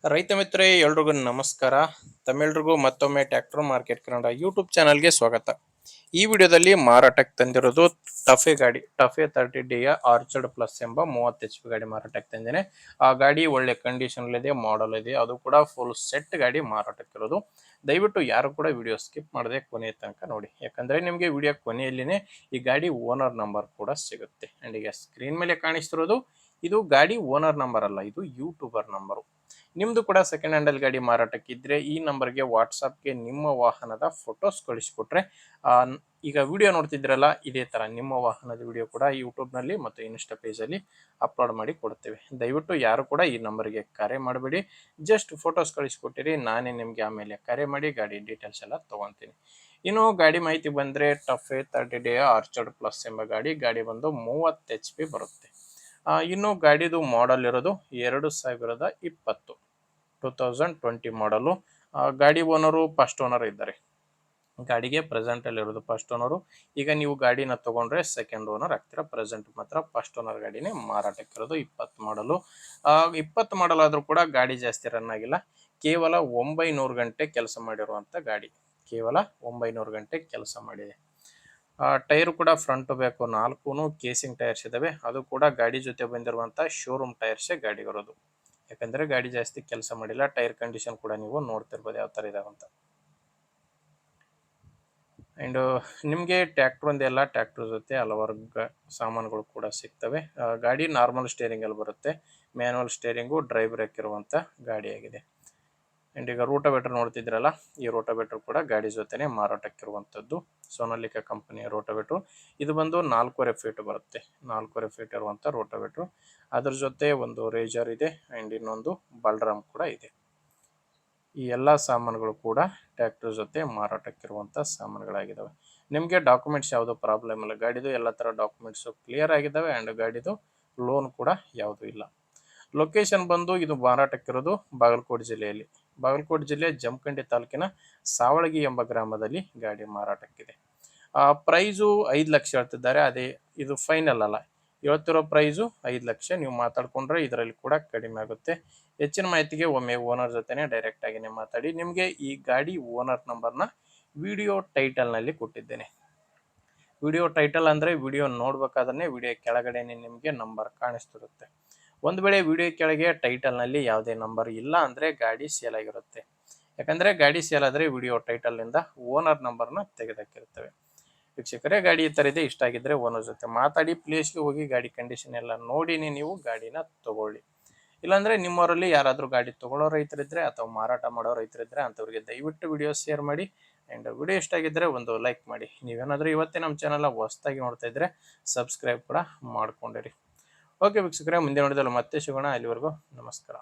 ರೈತ ಮಿತ್ರರೇ ಎಲ್ರಿಗೂ ನಮಸ್ಕಾರ. ತಮ್ಮೆಲ್ರಿಗೂ ಮತ್ತೊಮ್ಮೆ ಟ್ರ್ಯಾಕ್ಟರ್ ಮಾರ್ಕೆಟ್ ಕನ್ನಡ ಯೂಟ್ಯೂಬ್ ಚಾನಲ್ಗೆ ಸ್ವಾಗತ. ಈ ವಿಡಿಯೋದಲ್ಲಿ ಮಾರಾಟಕ್ಕೆ ತಂದಿರೋದು ಟಫೆ ಗಾಡಿ, ಟಫೆ 30D ಯ ಆರ್ಚರ್ಡ್ ಪ್ಲಸ್ ಎಂಬ 30 HP ಗಾಡಿ ಮಾರಾಟಕ್ಕೆ ತಂದೇನೆ. ಆ ಗಾಡಿ ಒಳ್ಳೆ ಕಂಡೀಷನ್ ಇದೆ, ಮಾಡಲ್ ಇದೆ, ಅದು ಕೂಡ ಫುಲ್ ಸೆಟ್ ಗಾಡಿ ಮಾರಾಟಕ್ಕಿರೋದು. ದಯವಿಟ್ಟು ಯಾರು ಕೂಡ ವಿಡಿಯೋ ಸ್ಕಿಪ್ ಮಾಡದೆ ಕೊನೆಯ ತನಕ ನೋಡಿ, ಯಾಕಂದ್ರೆ ನಿಮಗೆ ವಿಡಿಯೋ ಕೊನೆಯಲ್ಲಿನೇ ಈ ಗಾಡಿ ಓನರ್ ನಂಬರ್ ಕೂಡ ಸಿಗುತ್ತೆ. ಅಂಡ್ ಈಗ ಸ್ಕ್ರೀನ್ ಮೇಲೆ ಕಾಣಿಸ್ತಿರೋದು ಇದು ಗಾಡಿ ಓನರ್ ನಂಬರ್ ಅಲ್ಲ, ಇದು ಯೂಟ್ಯೂಬರ್ ನಂಬರು. ನಿಮ್ದು ಕೂಡ ಸೆಕೆಂಡ್ ಹ್ಯಾಂಡಲ್ ಗಾಡಿ ಮಾರಾಟಕ್ಕಿದ್ರೆ ಈ ನಂಬರ್ಗೆ ವಾಟ್ಸಪ್ಗೆ ನಿಮ್ಮ ವಾಹನದ ಫೋಟೋಸ್ ಕಳಿಸ್ಕೊಟ್ರೆ ಈಗ ವಿಡಿಯೋ ನೋಡ್ತಿದ್ರಲ್ಲ, ಇದೇ ತರ ನಿಮ್ಮ ವಾಹನದ ವಿಡಿಯೋ ಕೂಡ ಯೂಟ್ಯೂಬ್ನಲ್ಲಿ ಮತ್ತು ಇನ್ಸ್ಟಾ ಪೇಜಲ್ಲಿ ಅಪ್ಲೋಡ್ ಮಾಡಿ ಕೊಡ್ತೇವೆ. ದಯವಿಟ್ಟು ಯಾರು ಕೂಡ ಈ ನಂಬರ್ಗೆ ಕರೆ ಮಾಡಬೇಡಿ, ಜಸ್ಟ್ ಫೋಟೋಸ್ ಕಳಿಸ್ಕೊಟ್ಟಿರಿ, ನಾನೇ ನಿಮಗೆ ಆಮೇಲೆ ಕರೆ ಮಾಡಿ ಗಾಡಿ ಡೀಟೇಲ್ಸ್ ಎಲ್ಲ ತಗೊಂತೀನಿ. ಇನ್ನು ಗಾಡಿ ಮಾಹಿತಿ ಬಂದರೆ ಟಫೆ 30D ಆರ್ಚರ್ಡ್ ಪ್ಲಸ್ ಎಂಬ ಗಾಡಿ ಬಂದು 30 HP ಬರುತ್ತೆ. ಇನ್ನು ಗಾಡಿದು ಮಾಡಲ್ ಇರೋದು 2020 2020 ಮಾಡಲು. ಗಾಡಿ ಓನರು ಫಸ್ಟ್ ಓನರ್ ಇದ್ದಾರೆ. ಗಾಡಿಗೆ ಪ್ರೆಸೆಂಟ್ ಅಲ್ಲಿ ಇರೋದು ಫಸ್ಟ್ ಓನರು. ಈಗ ನೀವು ಗಾಡಿನ ತಗೊಂಡ್ರೆ ಸೆಕೆಂಡ್ ಓನರ್ ಆಗ್ತೀರಾ. ಪ್ರೆಸೆಂಟ್ ಮಾತ್ರ ಫಸ್ಟ್ ಓನರ್ ಗಾಡಿನೇ ಮಾರಾಟಕ್ಕಿರೋದು. 20 ಮಾಡಲು. 20 ಮಾಡಲ್ ಆದ್ರೂ ಕೂಡ ಗಾಡಿ ಜಾಸ್ತಿ ರನ್ ಆಗಿಲ್ಲ. ಕೇವಲ 900 ಗಂಟೆ ಕೆಲಸ ಮಾಡಿರುವಂತ ಗಾಡಿ, ಕೇವಲ 900 ಗಂಟೆ ಕೆಲಸ ಮಾಡಿದೆ. ಟೈರ್ ಕೂಡ ಫ್ರಂಟ್ ಬೇಕು 4 ಕೇಸಿಂಗ್ ಟೈರ್ಸ್ ಇದಾವೆ. ಅದು ಕೂಡ ಗಾಡಿ ಜೊತೆ ಬಂದಿರುವಂತ ಶೋರೂಮ್ ಟೈರ್ಸೇ ಗಾಡಿ ಇರೋದು, ಯಾಕಂದ್ರೆ ಗಾಡಿ ಜಾಸ್ತಿ ಕೆಲಸ ಮಾಡಿಲ್ಲ. ಟೈರ್ ಕಂಡೀಷನ್ ಕೂಡ ನೀವು ನೋಡ್ತಿರ್ಬೋದು ಯಾವ ತರ ಇದಾವಂತ. ಅಂಡ್ ನಿಮಗೆ ಟ್ರ್ಯಾಕ್ಟರ್ ಒಂದೆಲ್ಲ, ಟ್ರ್ಯಾಕ್ಟರ್ ಜೊತೆ ಹಲವಾರು ಸಾಮಾನುಗಳು ಕೂಡ ಸಿಗ್ತವೆ. ಗಾಡಿ ನಾರ್ಮಲ್ ಸ್ಟೇರಿಂಗ್ ಅಲ್ಲಿ ಬರುತ್ತೆ, ಮ್ಯಾನುವಲ್ ಸ್ಟೇರಿಂಗು, ಡ್ರೈ ಬ್ರೇಕ್ ಇರುವಂತ ಗಾಡಿಯಾಗಿದೆ. ಅಂಡ್ ಈಗ ರೋಟೋವೇಟರ್ ನೋಡ್ತಿದ್ರಲ್ಲ, ಈ ರೋಟೋವೇಟರ್ ಕೂಡ ಗಾಡಿ ಜೊತೆನೆ ಮಾರಾಟಕ್ಕಿರುವಂತದ್ದು. ಸೋನಾಲಿಕಾ ಕಂಪನಿಯ ರೋಟೋವೇಟರ್. ಇದು ಬಂದು 4.5 ಫೀಟ್ ಬರುತ್ತೆ, 4.5 ಫೀಟ್ ಇರುವಂತ ರೋಟೋವೇಟರ್. ಅದ್ರ ಜೊತೆ ಒಂದು ರೇಜರ್ ಇದೆ ಅಂಡ್ ಇನ್ನೊಂದು ಬಲ್ರಾಮ್ ಕೂಡ ಇದೆ. ಈ ಎಲ್ಲಾ ಸಾಮಾನುಗಳು ಕೂಡ ಟ್ರ್ಯಾಕ್ಟರ್ ಜೊತೆ ಮಾರಾಟಕ್ಕಿರುವಂತ ಸಾಮಾನುಗಳಾಗಿದ್ದಾವೆ. ನಿಮಗೆ ಡಾಕ್ಯುಮೆಂಟ್ಸ್ ಯಾವುದು ಪ್ರಾಬ್ಲಮ್ ಇಲ್ಲ, ಗಾಡಿದು ಎಲ್ಲ ತರ ಡಾಕ್ಯುಮೆಂಟ್ಸ್ ಕ್ಲಿಯರ್ ಆಗಿದ್ದಾವೆ. ಅಂಡ್ ಗಾಡಿದು ಲೋನ್ ಕೂಡ ಯಾವುದು ಇಲ್ಲ. ಲೊಕೇಶನ್ ಬಂದು ಇದು ಮಾರಾಟಕ್ಕಿರೋದು ಬಾಗಲಕೋಟೆ ಜಿಲ್ಲೆಯಲ್ಲಿ. ಬಾಗಲಕೋಟೆ ಜಿಲ್ಲೆ ಜಮಖಂಡಿ ತಾಲೂಕಿನ ಸಾವಳಗಿ ಎಂಬ ಗ್ರಾಮದಲ್ಲಿ ಗಾಡಿ ಮಾರಾಟಕ್ಕಿದೆ. ಪ್ರೈಸು 5 ಲಕ್ಷ ಹೇಳ್ತಿದ್ದಾರೆ. ಅದೇ ಇದು ಫೈನಲ್ ಅಲ್ಲ, ಹೇಳ್ತಿರೋ ಪ್ರೈಸು 5 ಲಕ್ಷ. ನೀವು ಮಾತಾಡ್ಕೊಂಡ್ರೆ ಇದರಲ್ಲಿ ಕೂಡ ಕಡಿಮೆ ಆಗುತ್ತೆ. ಹೆಚ್ಚಿನ ಮಾಹಿತಿಗೆ ಒಮ್ಮೆ ಓನರ್ ಜೊತೆನೆ ಡೈರೆಕ್ಟ್ ಆಗಿನೇ ಮಾತಾಡಿ. ನಿಮಗೆ ಈ ಗಾಡಿ ಓನರ್ ನಂಬರ್ನ ವಿಡಿಯೋ ಟೈಟಲ್ ನಲ್ಲಿ ಕೊಟ್ಟಿದ್ದೇನೆ. ವಿಡಿಯೋ ಟೈಟಲ್ ಅಂದ್ರೆ ವಿಡಿಯೋ ನೋಡ್ಬೇಕಾದ್ರೆ ವಿಡಿಯೋ ಕೆಳಗಡೆನೆ ನಿಮಗೆ ನಂಬರ್ ಕಾಣಿಸ್ತಿರುತ್ತೆ. ಒಂದು ವೇಳೆ ವಿಡಿಯೋ ಕೆಳಗೆ ಟೈಟಲ್ ನಲ್ಲಿ ಯಾವುದೇ ನಂಬರ್ ಇಲ್ಲ ಅಂದ್ರೆ ಗಾಡಿ ಸೇಲ್ ಆಗಿರುತ್ತೆ. ಯಾಕಂದ್ರೆ ಗಾಡಿ ಸೇಲ್ ಆದ್ರೆ ವಿಡಿಯೋ ಟೈಟಲ್ ನಿಂದ ಓನರ್ ನಂಬರ್ನ ತೆಗೆದಾಕಿರ್ತವೆ. ವೀಕ್ಷಕರೇ, ಗಾಡಿ ಈ ತರ ಇದೆ. ಇಷ್ಟ ಆಗಿದ್ರೆ ಓನರ್ ಜೊತೆ ಮಾತಾಡಿ, ಪ್ಲೇಸ್ಗೆ ಹೋಗಿ ಗಾಡಿ ಕಂಡೀಷನ್ ಎಲ್ಲ ನೋಡಿನೇ ನೀವು ಗಾಡಿನ ತಗೊಳ್ಳಿ. ಇಲ್ಲಾಂದ್ರೆ ನಿಮ್ಮವರಲ್ಲಿ ಯಾರಾದ್ರೂ ಗಾಡಿ ತಗೊಳ್ಳೋ ರೈತರಿದ್ರೆ ಅಥವಾ ಮಾರಾಟ ಮಾಡೋ ರೈತರಿದ್ರೆ ಅಂತವ್ರಿಗೆ ದಯವಿಟ್ಟು ವಿಡಿಯೋ ಶೇರ್ ಮಾಡಿ. ಅಂಡ್ ವಿಡಿಯೋ ಇಷ್ಟ ಆಗಿದ್ರೆ ಒಂದು ಲೈಕ್ ಮಾಡಿ. ನೀವೇನಾದ್ರೂ ಇವತ್ತೇ ನಮ್ಮ ಚಾನಲ್ ಹೊಸದಾಗಿ ನೋಡ್ತಾ ಇದ್ರೆ ಸಬ್ಸ್ಕ್ರೈಬ್ ಕೂಡ ಮಾಡ್ಕೊಂಡಿರಿ. ಓಕೆ ವೀಕ್ಷಕರೇ, ಮುಂದೆ ನೋಡಿದಲ್ಲಿ ಮತ್ತೆ ಸಿಗೋಣ. ಅಲ್ಲಿವರೆಗೂ ನಮಸ್ಕಾರ.